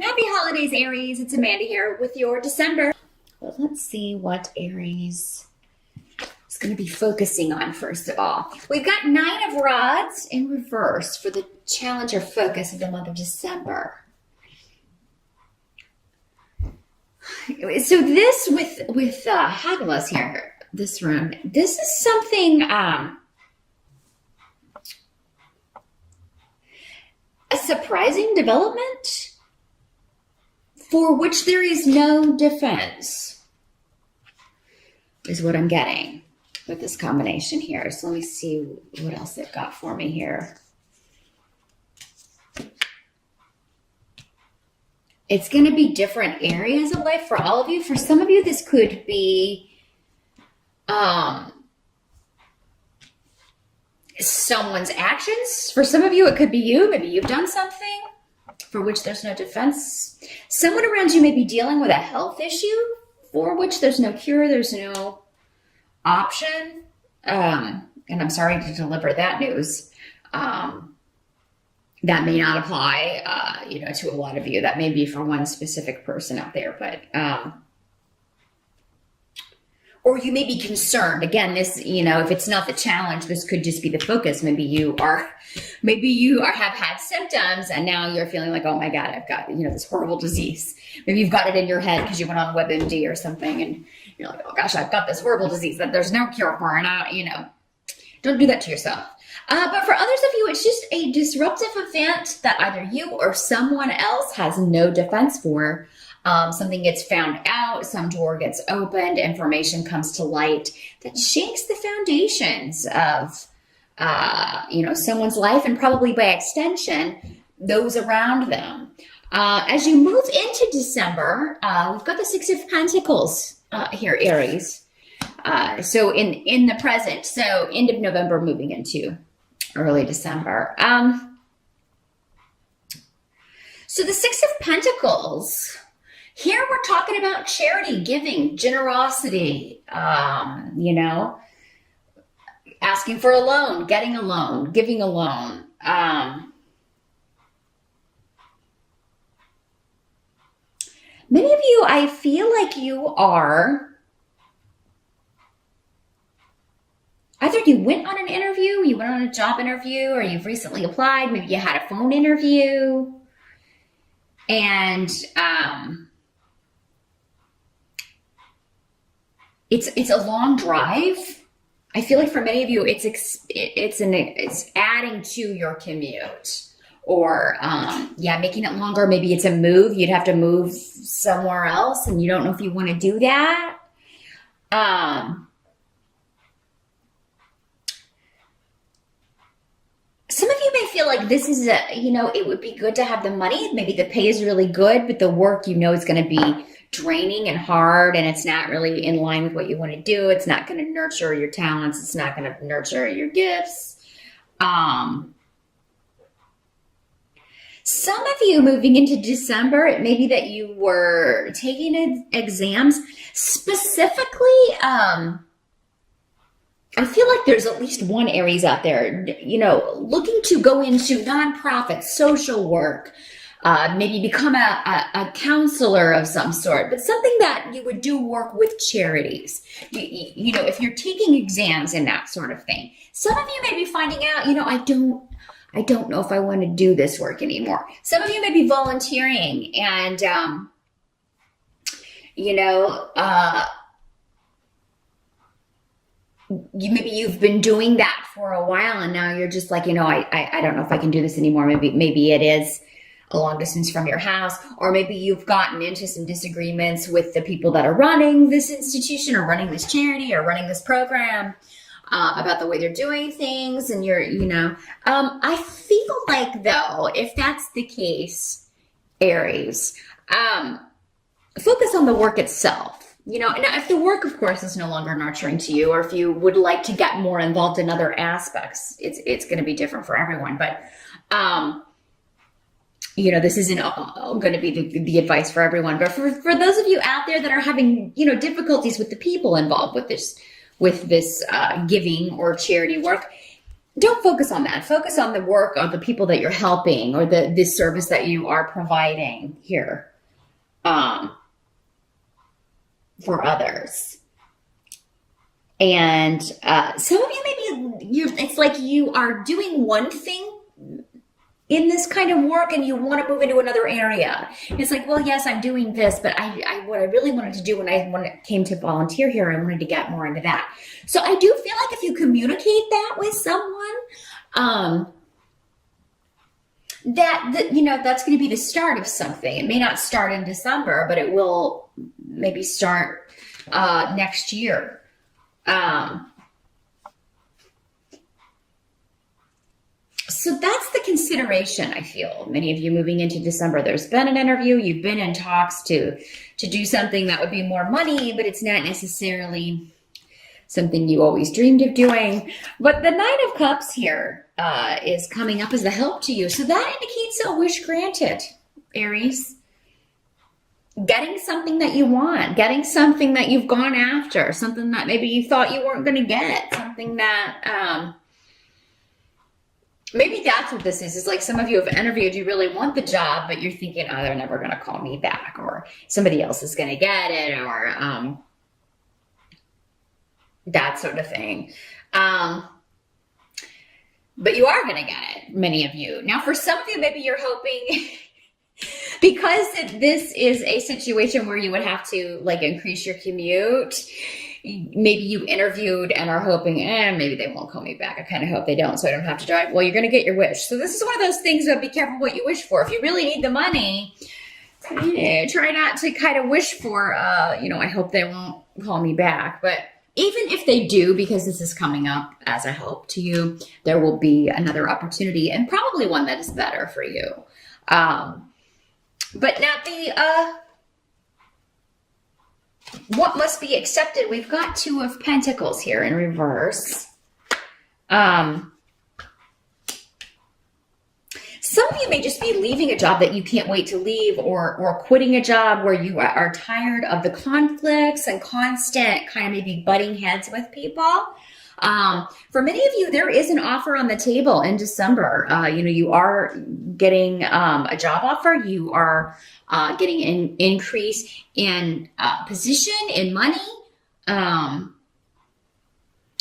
Happy holidays, Aries. It's Amanda here with your December. Well, let's see what Aries is going to be focusing on first of all. We've got 9 of Rods in reverse for the challenge or focus of the month of December. So this with Hagelas here, this room, this is something a surprising development for which there is no defense, is what I'm getting with this combination here. So let me see what else they've got for me here. It's going to be different areas of life for all of you. For some of you, this could be someone's actions. For some of you, it could be you. Maybe you've done something for which there's no defense. Someone around you may be dealing with a health issue for which there's no cure, there's no option. And I'm sorry to deliver that news. That may not apply, to a lot of you. That may be for one specific person out there, but or you may be concerned. Again, this, if it's not the challenge, this could just be the focus. Maybe you have had symptoms and now you're feeling like, oh my God, I've got, this horrible disease. Maybe you've got it in your head because you went on WebMD or something and you're like, oh gosh, I've got this horrible disease that there's no cure for. And don't do that to yourself. But for others of you, it's just a disruptive event that either you or someone else has no defense for. Something gets found out, some door gets opened, information comes to light that shakes the foundations of, someone's life and probably by extension, those around them. As you move into December, we've got the 6 of Pentacles here, Aries. So in the present, so end of November moving into early December. So the 6 of Pentacles, here we're talking about charity, giving, generosity, asking for a loan, getting a loan, giving a loan. Many of you, I feel like you are, either you went on an interview, you went on a job interview, or you've recently applied, maybe you had a phone interview, and it's a long drive. I feel like for many of you, it's adding to your commute, or making it longer. Maybe it's a move. You'd have to move somewhere else, and you don't know if you want to do that. Some of you may feel like this is it would be good to have the money. Maybe the pay is really good, but the work, is going to be draining and hard, and it's not really in line with what you want to do. It's not going to nurture your talents. It's not going to nurture your gifts. Some of you moving into December, it may be that you were taking exams. Specifically, I feel like there's at least one Aries out there, looking to go into nonprofit, social work, maybe become a counselor of some sort, but something that you would do work with charities. If you're taking exams and that sort of thing. Some of you may be finding out, I don't know if I want to do this work anymore. Some of you may be volunteering and, maybe you've been doing that for a while and now you're just like, I don't know if I can do this anymore. Maybe it is a long distance from your house, or maybe you've gotten into some disagreements with the people that are running this institution or running this charity or running this program about the way they're doing things. And I feel like though, if that's the case, Aries, focus on the work itself. Now if the work, of course, is no longer nurturing to you, or if you would like to get more involved in other aspects, it's going to be different for everyone. But, this isn't going to be the advice for everyone. But for those of you out there that are having, difficulties with the people involved with this giving or charity work, don't focus on that. Focus on the work, on the people that you're helping, or the service that you are providing here for others. And some of you, maybe it's like you are doing one thing in this kind of work and you want to move into another area. It's like, well, yes, I'm doing this, but what I really wanted to do when it came to volunteer here, I wanted to get more into that. So I do feel like if you communicate that with someone, that's going to be the start of something. It may not start in December, but it will maybe start next year. So that's the consideration, I feel. Many of you moving into December, there's been an interview, you've been in talks to do something that would be more money, but it's not necessarily something you always dreamed of doing. But the Nine of Cups here is coming up as a help to you. So that indicates a wish granted, Aries. Getting something that you want, getting something that you've gone after, something that maybe you thought you weren't going to get, something that... maybe that's what this is. It's like some of you have interviewed, you really want the job, but you're thinking, oh, they're never going to call me back, or somebody else is going to get it, or that sort of thing. But you are going to get it, many of you. Now, for some of you, maybe you're hoping, because this is a situation where you would have to like increase your commute. Maybe you interviewed and are hoping, maybe they won't call me back. I kind of hope they don't, so I don't have to drive. Well, you're going to get your wish. So this is one of those things that be careful what you wish for. If you really need the money, try not to kind of wish for, I hope they won't call me back. But even if they do, because this is coming up as a help to you, there will be another opportunity, and probably one that is better for you. But now what must be accepted? We've got Two of Pentacles here in reverse. Some of you may just be leaving a job that you can't wait to leave, or quitting a job where you are tired of the conflicts and constant kind of maybe butting heads with people. For many of you, there is an offer on the table in December. You are getting a job offer. You are getting an increase in position, in money.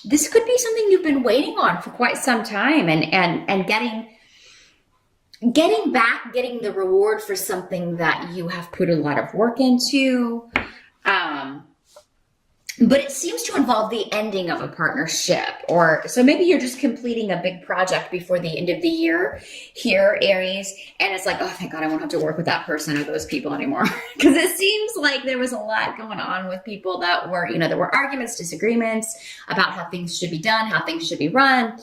This could be something you've been waiting on for quite some time, and getting the reward for something that you have put a lot of work into. But it seems to involve the ending of a partnership, so maybe you're just completing a big project before the end of the year here, Aries, and it's like, oh, thank God I won't have to work with that person or those people anymore. Because it seems like there was a lot going on with people that were, there were arguments, disagreements about how things should be done, how things should be run.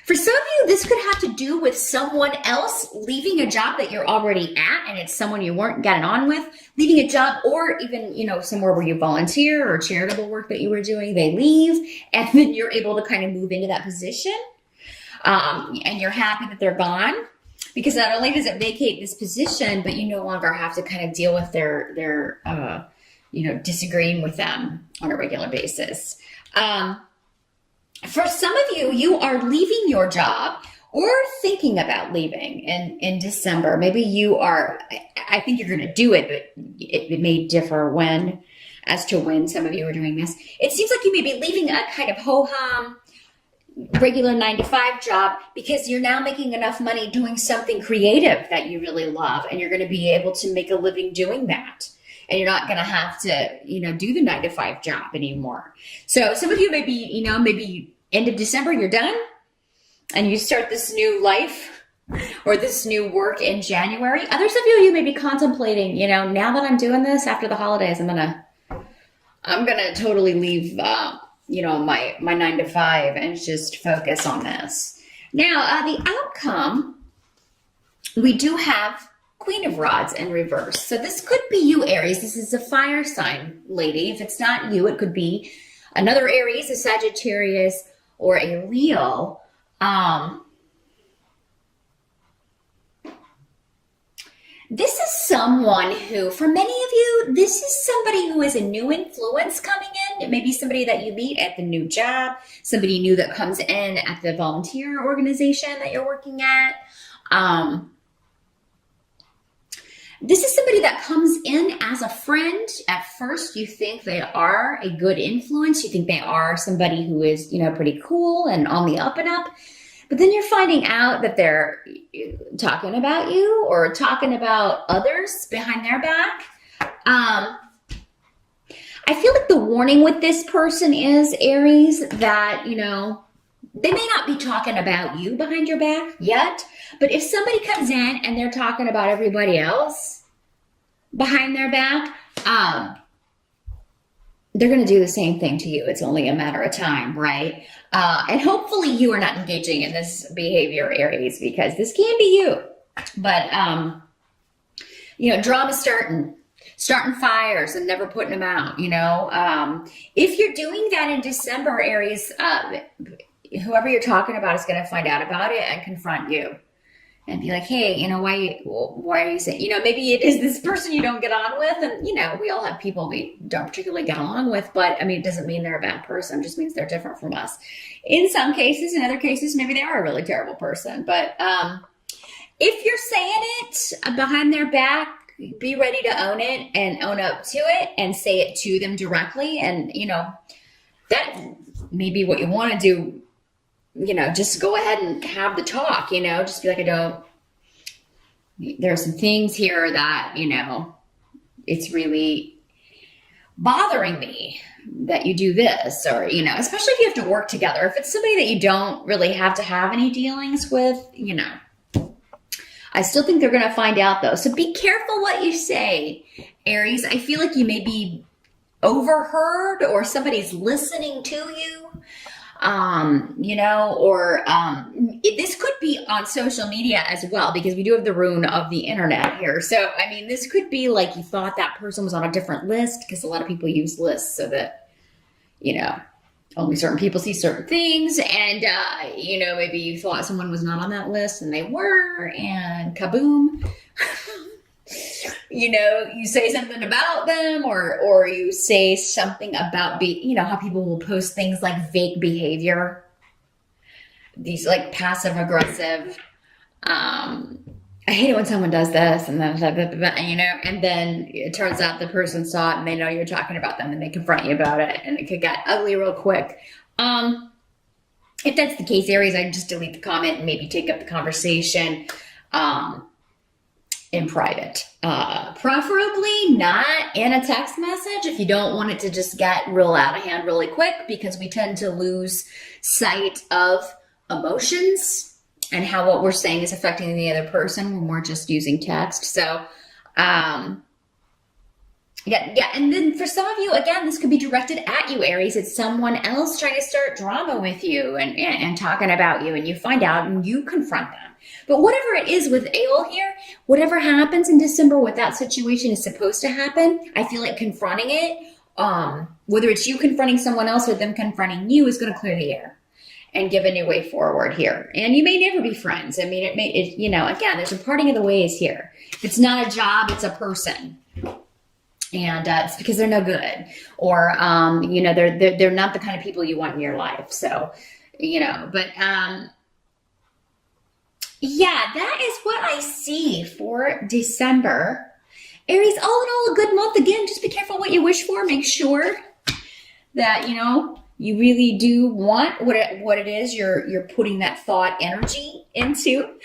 For some of you, this could have to do with someone else leaving a job that you're already at, and it's someone you weren't getting on with, leaving a job, or even, somewhere where you volunteer or charitable work that you were doing, they leave, and then you're able to kind of move into that position, and you're happy that they're gone, because not only does it vacate this position, but you no longer have to kind of deal with their disagreeing with them on a regular basis. For some of you, you are leaving your job or thinking about leaving in December. Maybe you are, I think you're going to do it, but it may differ as to when some of you are doing this. It seems like you may be leaving a kind of ho-hum, regular 9-to-5 job, because you're now making enough money doing something creative that you really love, and you're going to be able to make a living doing that. And you're not going to have to, do the 9-to-5 job anymore. So some of you may be, maybe end of December, you're done and you start this new life or this new work in January. Others of you may be contemplating, now that I'm doing this after the holidays, I'm going to totally leave, my 9-to-5 and just focus on this. Now, the outcome, we do have Queen of Rods in reverse. So this could be you, Aries. This is a fire sign lady. If it's not you, it could be another Aries, a Sagittarius, or a Leo. This is someone who, for many of you, this is somebody who is a new influence coming in. It may be somebody that you meet at the new job, somebody new that comes in at the volunteer organization that you're working at. This is somebody that comes in as a friend. At first, you think they are a good influence. You think they are somebody who is, pretty cool and on the up and up. But then you're finding out that they're talking about you or talking about others behind their back. I feel like the warning with this person is, Aries, that, they may not be talking about you behind your back yet, but if somebody comes in and they're talking about everybody else behind their back, they're going to do the same thing to you. It's only a matter of time, right? And hopefully you are not engaging in this behavior, Aries, because this can be you. But, drama starting fires and never putting them out, if you're doing that in December, Aries, whoever you're talking about is going to find out about it and confront you and be like, hey, why are you saying, maybe it is this person you don't get on with. And, we all have people we don't particularly get along with, but it doesn't mean they're a bad person. It just means they're different from us. In some cases, in other cases, maybe they are a really terrible person. But if you're saying it behind their back, be ready to own it and own up to it and say it to them directly. And, that may be what you want to do. Just go ahead and have the talk, just be like, there are some things here that, it's really bothering me that you do this, or, especially if you have to work together. If it's somebody that you don't really have to have any dealings with, I still think they're going to find out though. So be careful what you say, Aries. I feel like you may be overheard or somebody's listening to you. This could be on social media as well, because we do have the rune of the internet here. So, this could be like you thought that person was on a different list, because a lot of people use lists so that, only certain people see certain things. And, maybe you thought someone was not on that list and they were, and kaboom. You say something about them, or you say something about, how people will post things like fake behavior, these like passive aggressive, I hate it when someone does this and then, and then it turns out the person saw it and they know you're talking about them and they confront you about it, and it could get ugly real quick. If that's the case, Aries, I'd just delete the comment and maybe take up the conversation, in private, preferably not in a text message if you don't want it to just get real out of hand really quick, because we tend to lose sight of emotions and how what we're saying is affecting the other person when we're just using text. So, yeah. And then for some of you, again, this could be directed at you, Aries. It's someone else trying to start drama with you and talking about you, and you find out and you confront them. But whatever it is with Aeol here, whatever happens in December, what that situation is supposed to happen, I feel like confronting it, whether it's you confronting someone else or them confronting you, is going to clear the air and give a new way forward here. And you may never be friends. Again, there's a parting of the ways here. If it's not a job, it's a person. And it's because they're no good, or, they're not the kind of people you want in your life. So, yeah, that is what I see for December. Aries, all in all, a good month. Again, just be careful what you wish for. Make sure that, you really do want what it is you're putting that thought energy into.